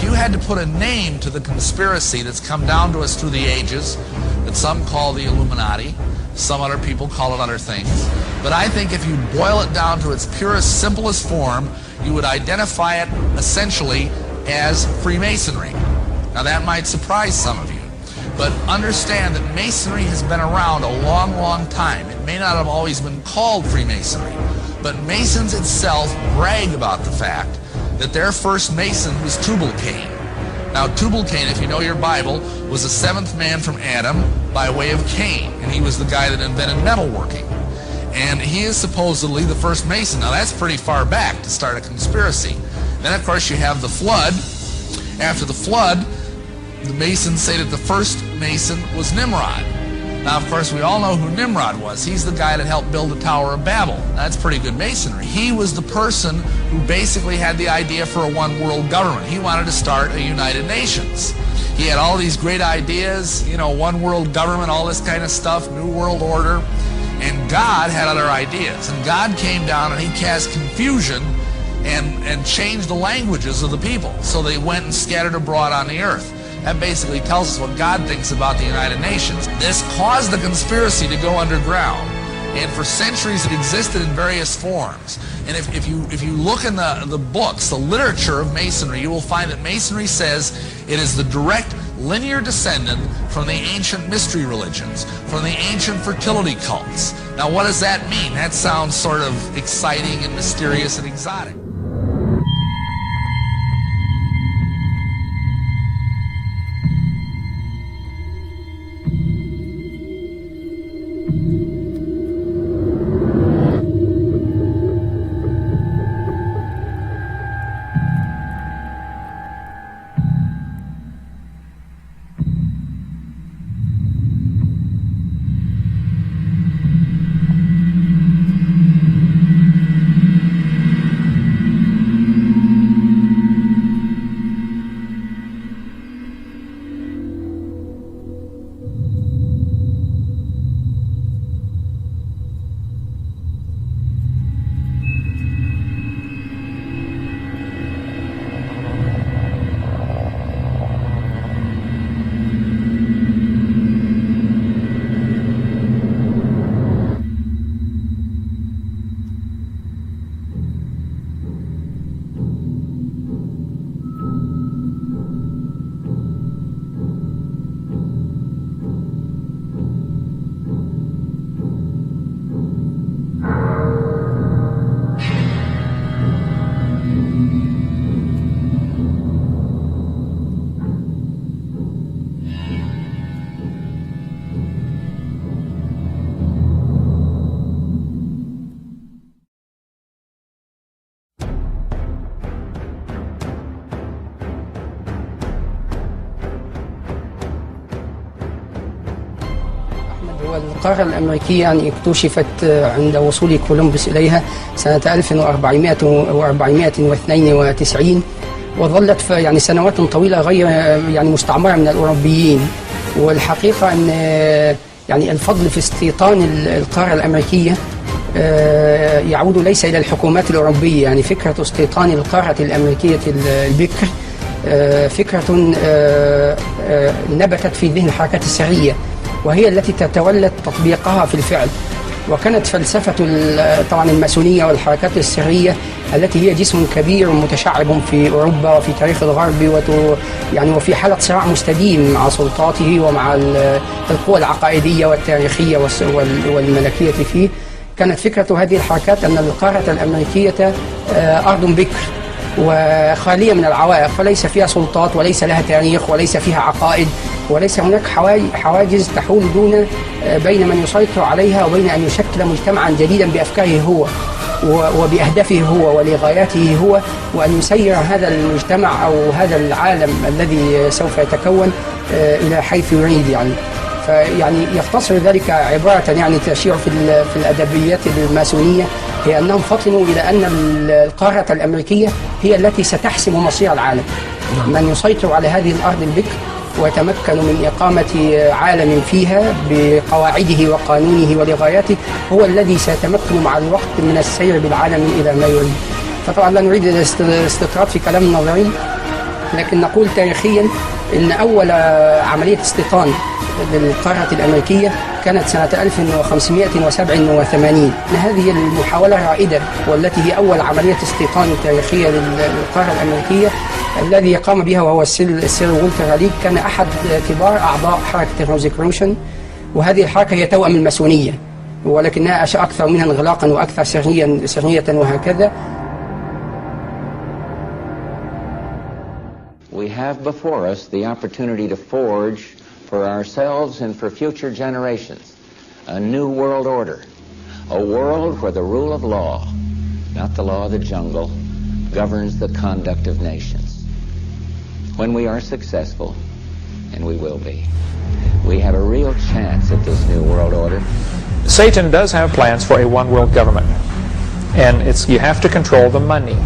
if you had to put a name to the conspiracy that's come down to us through the ages, that some call the Illuminati, some other people call it other things, but I think if you boil it down to its purest, simplest form, you would identify it essentially as Freemasonry. Now that might surprise some of you, but understand that Masonry has been around a long, long time. It may not have always been called Freemasonry, but Masons itself brag about the fact that their first Mason was Tubal-Cain. Now Tubal-Cain, if you know your Bible, was the seventh man from Adam by way of Cain, and he was the guy that invented metalworking. And he is supposedly the first Mason. Now that's pretty far back to start a conspiracy. Then of course you have the flood. After the flood, the Masons say that the first Mason was Nimrod. Now of course we all know who Nimrod was. He's the guy that helped build the Tower of Babel. That's pretty good Masonry. He was the person who basically had the idea for a one world government. He wanted to start a United Nations. He had all these great ideas, you know, one world government, all this kind of stuff, new world order. And God had other ideas. And God came down and he cast confusion and changed the languages of the people. So they went and scattered abroad on the earth. That basically tells us what God thinks about the United Nations. This caused the conspiracy to go underground. And for centuries it existed in various forms. And if you look in the books, the literature of Masonry, you will find that Masonry says it is the direct linear descendant from the ancient mystery religions, from the ancient fertility cults. Now what does that mean? That sounds sort of exciting and mysterious and exotic. القارة الأمريكية يعني اكتشفت عند وصول كولومبوس إليها سنة 1492 وظلت يعني سنوات طويلة غير يعني مستعمرة من الأوروبيين. والحقيقة أن يعني الفضل في استيطان القارة الأمريكية يعود ليس إلى الحكومات الأوروبية. يعني فكرة استيطان القارة الأمريكية البكر فكرة نبتت في ذهن الحركات السرية، وهي التي تتولد تطبيقها في الفعل. وكانت فلسفة طبعا الماسونية والحركات السرية التي هي جسم كبير متشعب في أوروبا وفي تاريخ الغرب يعني وفي حالة صراع مستديم مع سلطاته ومع القوى العقائدية والتاريخية والملكية فيه. كانت فكرة هذه الحركات أن القارة الأمريكية أرض بكر وخالية من العوائق، فليس فيها سلطات وليس لها تاريخ وليس فيها عقائد وليس هناك حواجز تحول بين من يسيطر عليها وبين أن يشكل مجتمعا جديدا بأفكاره هو وبأهدافه هو ولغاياته هو، وأن يسير هذا المجتمع أو هذا العالم الذي سوف يتكون إلى حيث يريد. فيعني يختصر ذلك عبارة يعني تشيع في الأدبيات الماسونية، هي أنهم فطنوا إلى أن القارة الأمريكية هي التي ستحسم مصير العالم. من يسيطر على هذه الأرض البكر ويتمكن من إقامة عالم فيها بقواعده وقانونه ولغاياته هو الذي سيتمكن مع الوقت من السير بالعالم إلى ما يريد. فطبعا لا نريد الاستطراد في كلام النظري، لكن نقول تاريخيا أن أول عملية استيطان للقارة الأمريكية كانت سنة 1587. هذه المحاولة الرائدة والتي هي أول عملية استيطان تاريخية للقارة الأمريكية الذي قام بها وهو السير والتر راليج، كان أحد كبار أعضاء حركة الروزيكروشن، وهذه الحركة هي توأم الماسونية ولكنها أشياء أكثر منها انغلاقا وأكثر سرية وهكذا. We have before us the opportunity to forge for ourselves and for future generations a new world order, a world where the rule of law, not the law of the jungle, governs the conduct of nations. When we are successful, and we will be, we have a real chance at this new world order. Satan does have plans for a one-world government, and you have to control the money.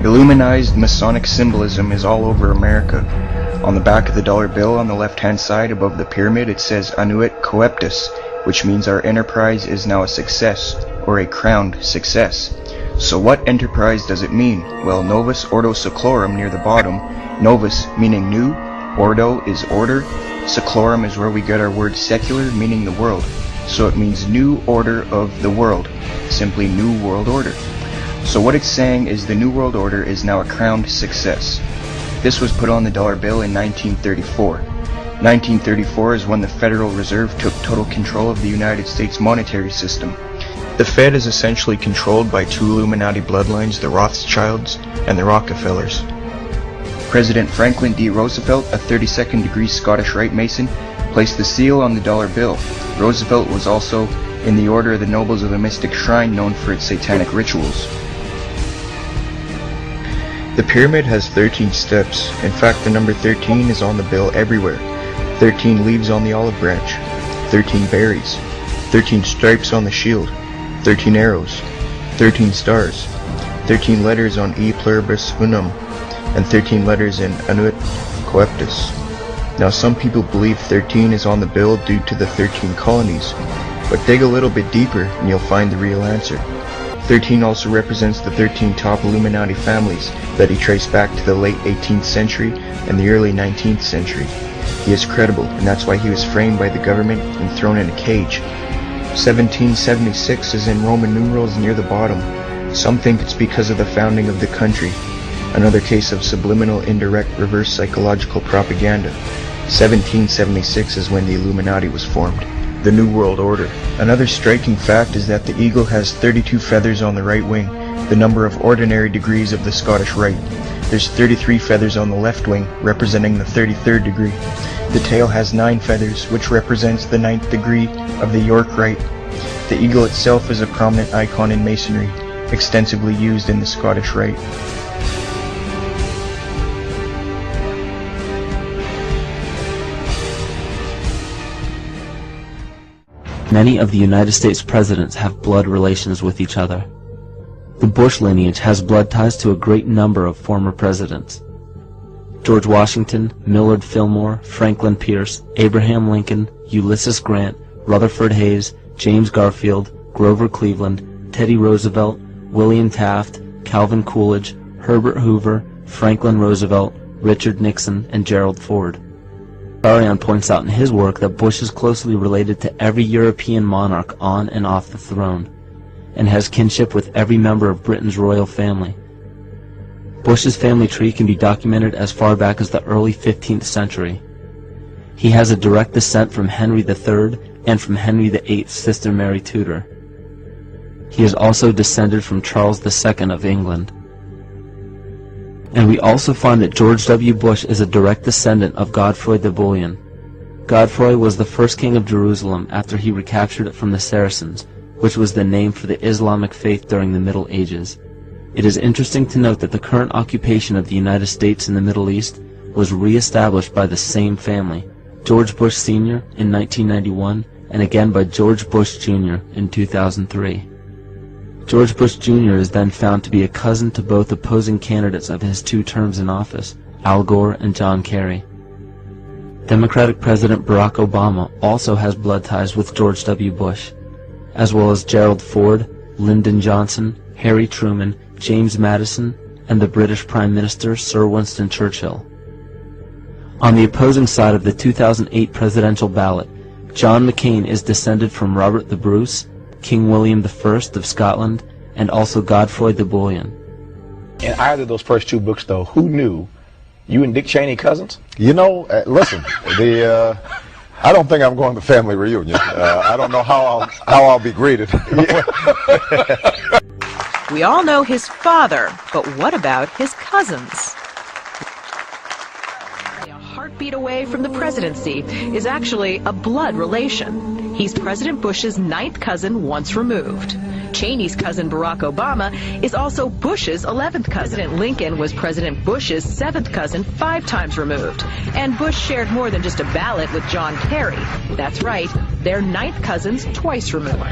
Illuminized Masonic symbolism is all over America. On the back of the dollar bill on the left-hand side above the pyramid it says Annuit Coeptus, which means our enterprise is now a success, or a crowned success. So what enterprise does it mean? Well, Novus Ordo Seclorum near the bottom, Novus meaning new, Ordo is order, Seclorum is where we get our word secular, meaning the world. So it means new order of the world, simply new world order. So what it's saying is the New World Order is now a crowned success. This was put on the dollar bill in 1934. 1934 is when the Federal Reserve took total control of the United States monetary system. The Fed is essentially controlled by two Illuminati bloodlines, the Rothschilds and the Rockefellers. President Franklin D. Roosevelt, a 32nd degree Scottish Rite Mason, placed the seal on the dollar bill. Roosevelt was also in the Order of the Nobles of a mystic shrine known for its satanic rituals. The pyramid has 13 steps. In fact, the number 13 is on the bill everywhere. 13 leaves on the olive branch, 13 berries, 13 stripes on the shield, 13 arrows, 13 stars, 13 letters on E pluribus unum, and 13 letters in Annuit Coeptus. Now some people believe 13 is on the bill due to the 13 colonies, but dig a little bit deeper and you'll find the real answer. 13 also represents the 13 top Illuminati families that he traced back to the late 18th century and the early 19th century. He is credible, and that's why he was framed by the government and thrown in a cage. 1776 is in Roman numerals near the bottom. Some think it's because of the founding of the country. Another case of subliminal, indirect, reverse psychological propaganda. 1776 is when the Illuminati was formed. The New World Order. Another striking fact is that the eagle has 32 feathers on the right wing, the number of ordinary degrees of the Scottish Rite. There's 33 feathers on the left wing, representing the 33rd degree. The tail has 9 feathers, which represents the 9th degree of the York Rite. The eagle itself is a prominent icon in Masonry, extensively used in the Scottish Rite. Many of the United States presidents have blood relations with each other. The Bush lineage has blood ties to a great number of former presidents. George Washington, Millard Fillmore, Franklin Pierce, Abraham Lincoln, Ulysses Grant, Rutherford Hayes, James Garfield, Grover Cleveland, Teddy Roosevelt, William Taft, Calvin Coolidge, Herbert Hoover, Franklin Roosevelt, Richard Nixon, and Gerald Ford. Arion points out in his work that Bush is closely related to every European monarch on and off the throne, and has kinship with every member of Britain's royal family. Bush's family tree can be documented as far back as the early 15th century. He has a direct descent from Henry III and from Henry VIII's sister Mary Tudor. He is also descended from Charles II of England. And we also find that George W. Bush is a direct descendant of Godfrey the Bullion. Godfrey was the first king of Jerusalem after he recaptured it from the Saracens, which was the name for the Islamic faith during the Middle Ages. It is interesting to note that the current occupation of the United States in the Middle East was re-established by the same family, George Bush Sr. in 1991, and again by George Bush Jr. in 2003. George Bush Jr. is then found to be a cousin to both opposing candidates of his 2 terms in office, Al Gore and John Kerry. Democratic President Barack Obama also has blood ties with George W. Bush, as well as Gerald Ford, Lyndon Johnson, Harry Truman, James Madison, and the British Prime Minister Sir Winston Churchill. On the opposing side of the 2008 presidential ballot, John McCain is descended from Robert the Bruce, King William I of Scotland, and also Godfrey the Bullion. In either of those first two books, though, who knew you and Dick Cheney cousins? You know, listen, I don't think I'm going to the family reunion. I don't know how I'll be greeted. We all know his father, but what about his cousins? A heartbeat away from the presidency is actually a blood relation. He's President Bush's 9th cousin once removed. Cheney's cousin Barack Obama is also Bush's 11th cousin. President Lincoln was President Bush's 7th cousin 5 times removed. And Bush shared more than just a ballot with John Kerry. That's right, they're 9th cousins twice removed.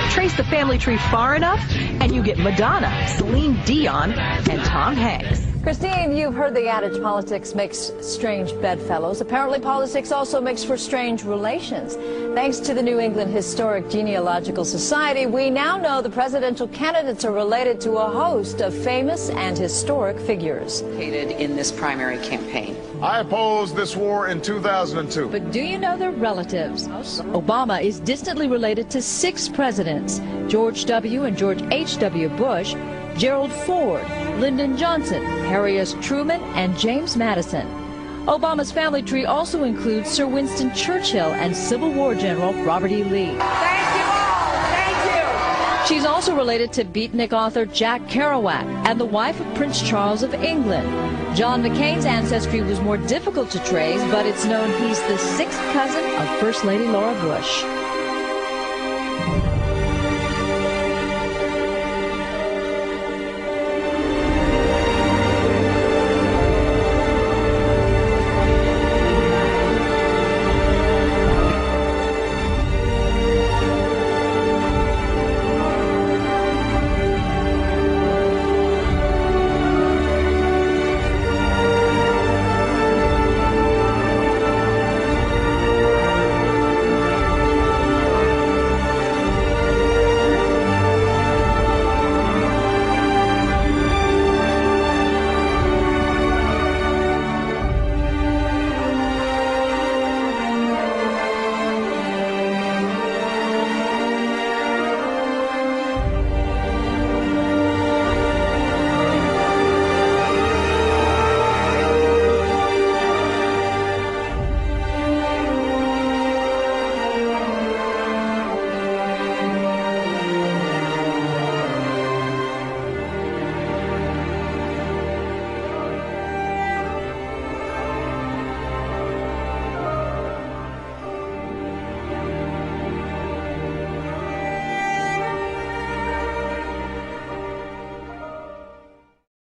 Trace the family tree far enough, and you get Madonna, Celine Dion, and Tom Hanks. Christine, you've heard the adage politics makes strange bedfellows. Apparently politics also makes for strange relations. Thanks to the New England Historic Genealogical Society, we now know the presidential candidates are related to a host of famous and historic figures. In this primary campaign. I opposed this war in 2002. But do you know their relatives? Obama is distantly related to 6 presidents: George W. and George H.W. Bush, Gerald Ford, Lyndon Johnson, Harry S. Truman, and James Madison. Obama's family tree also includes Sir Winston Churchill and Civil War General Robert E. Lee. Thank you all. Thank you. She's also related to beatnik author Jack Kerouac and the wife of Prince Charles of England. John McCain's ancestry was more difficult to trace, but it's known he's the 6th cousin of First Lady Laura Bush.